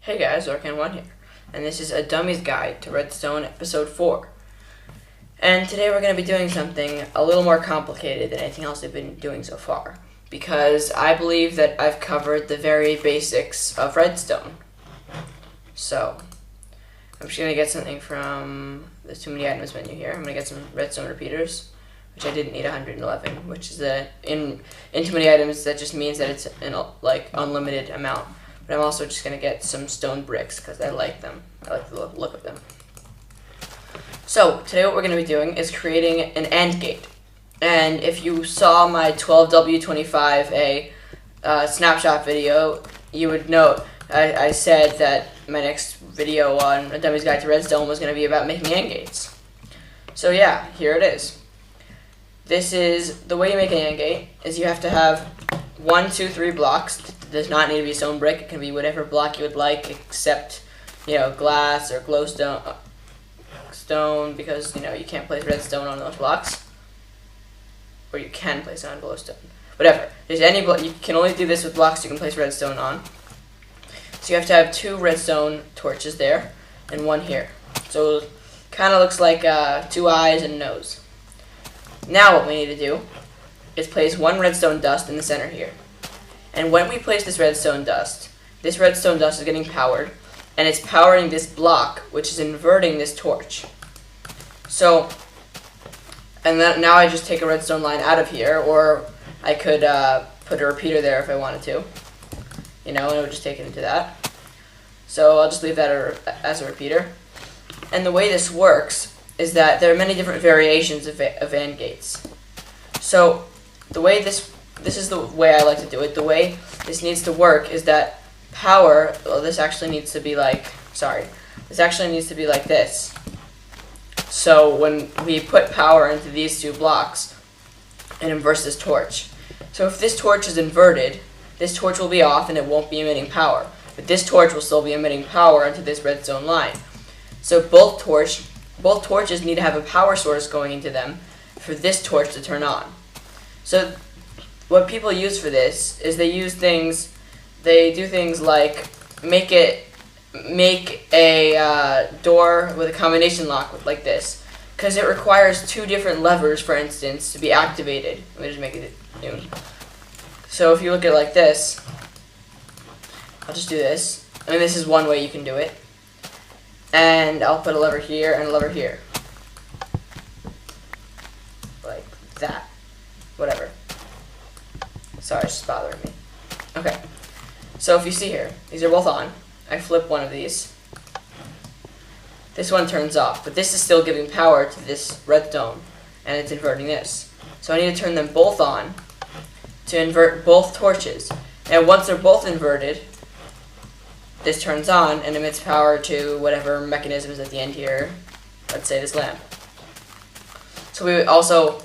Hey guys, Orcan1 here, and this is a Dummy's Guide to Redstone Episode 4. And today we're going to be doing something a little more complicated than anything else I've been doing so far, because I believe that I've covered the very basics of Redstone. So, I'm just going to get something from the Too Many Items menu here. I'm going to get some Redstone repeaters, which I didn't need 111, which is in Too Many Items, that just means that it's an unlimited amount. But I'm also just going to get some stone bricks because I like them. I like the look of them. So, today what we're going to be doing is creating an AND gate. And if you saw my 12W25A snapshot video, you would note I said that my next video on A Dummy's Guide to Redstone was going to be about making AND gates. So yeah, here it is. This is, the way you make an AND gate is you have to have 1, 2, 3 blocks. It does not need to be stone brick. It can be whatever block you would like, except, glass or glowstone, because, you can't place redstone on those blocks. Or you can place it on glowstone. Whatever. There's any block. You can only do this with blocks you can place redstone on. So you have to have 2 redstone torches there, and 1 here. So it kind of looks like 2 eyes and a nose. Now what we need to do is place 1 redstone dust in the center here. And when we place this redstone dust is getting powered, and it's powering this block, which is inverting this torch. So, and then now I just take a redstone line out of here, or I could put a repeater there if I wanted to, and it would just take it into that. So I'll just leave that as a repeater. And the way this works is that there are many different variations of AND gates. So the way this is the way I like to do it. The way this needs to work is that power, this actually needs to be like this. So when we put power into these 2 blocks, it inverts this torch. So if this torch is inverted, this torch will be off and it won't be emitting power. But this torch will still be emitting power into this redstone line. So both torches need to have a power source going into them for this torch to turn on. So what people use for this is they do things like make a door with a combination lock like this, because it requires 2 different levers, for instance, to be activated. Let me just make it new. So if you look at it like this, I'll just do this. I mean, this is one way you can do it. And I'll put a lever here and a lever here. Like that. Whatever. Sorry, it's just bothering me. Okay. So if you see here, these are both on. I flip one of these. This one turns off, but this is still giving power to this redstone, and it's inverting this. So I need to turn them both on to invert both torches. And once they're both inverted, this turns on and emits power to whatever mechanism is at the end here. Let's say this lamp. So we would also,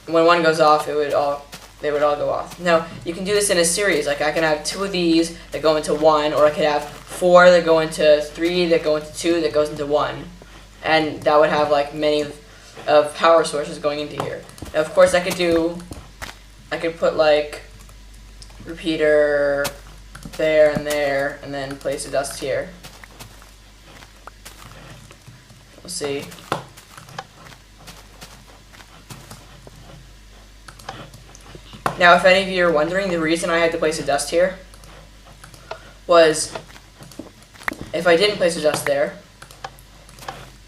when one goes off, they would all go off. Now, you can do this in a series. Like I can have 2 of these that go into 1, or I could have 4 that go into 3, that go into 2, that goes into 1. And that would have like many of power sources going into here. Now, of course, I could put like repeater there, and then place a dust here. We'll see. Now, if any of you are wondering, the reason I had to place a dust here was if I didn't place a dust there,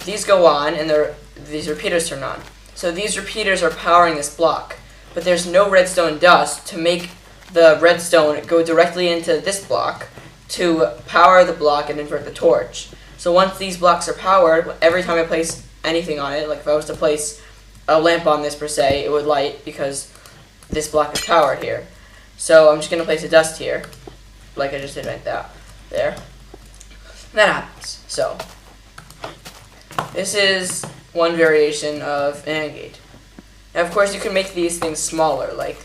these go on and these repeaters turn on. So these repeaters are powering this block, but there's no redstone dust to make the redstone go directly into this block to power the block and invert the torch. So once these blocks are powered, every time I place anything on it, like if I was to place a lamp on this per se, it would light because this block is powered here. So I'm just going to place a dust here, like I just did right there. And that happens. So this is one variation of an AND gate. Now, of course, you can make these things smaller. Like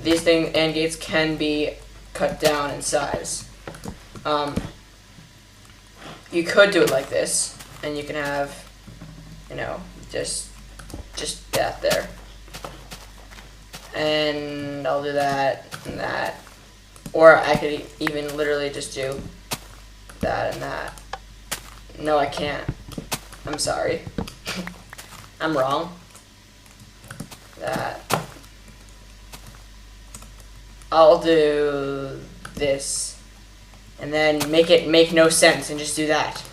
these AND gates can be cut down in size. You could do it like this, and you can have, just that there. And I'll do that and that. Or I could even literally just do that and that. No, I can't. I'm sorry. I'm wrong. That. I'll do this. And then make it make no sense and just do that.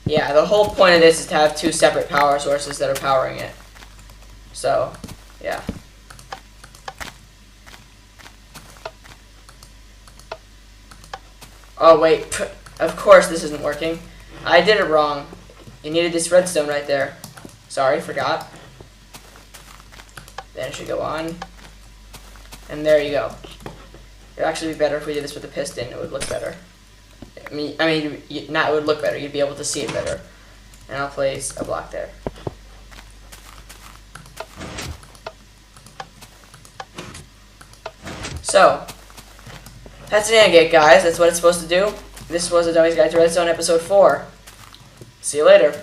Yeah, the whole point of this is to have two separate power sources that are powering it. So, yeah. Oh, wait. Of course this isn't working. I did it wrong. You needed this redstone right there. Sorry, forgot. Then it should go on. And there you go. It would actually be better if we did this with a piston. It would look better. I mean, not it would look better. You'd be able to see it better. And I'll place a block there. So, that's an AND gate, guys. That's what it's supposed to do. This was A Dummy's Guide to Redstone, Episode 4. See you later.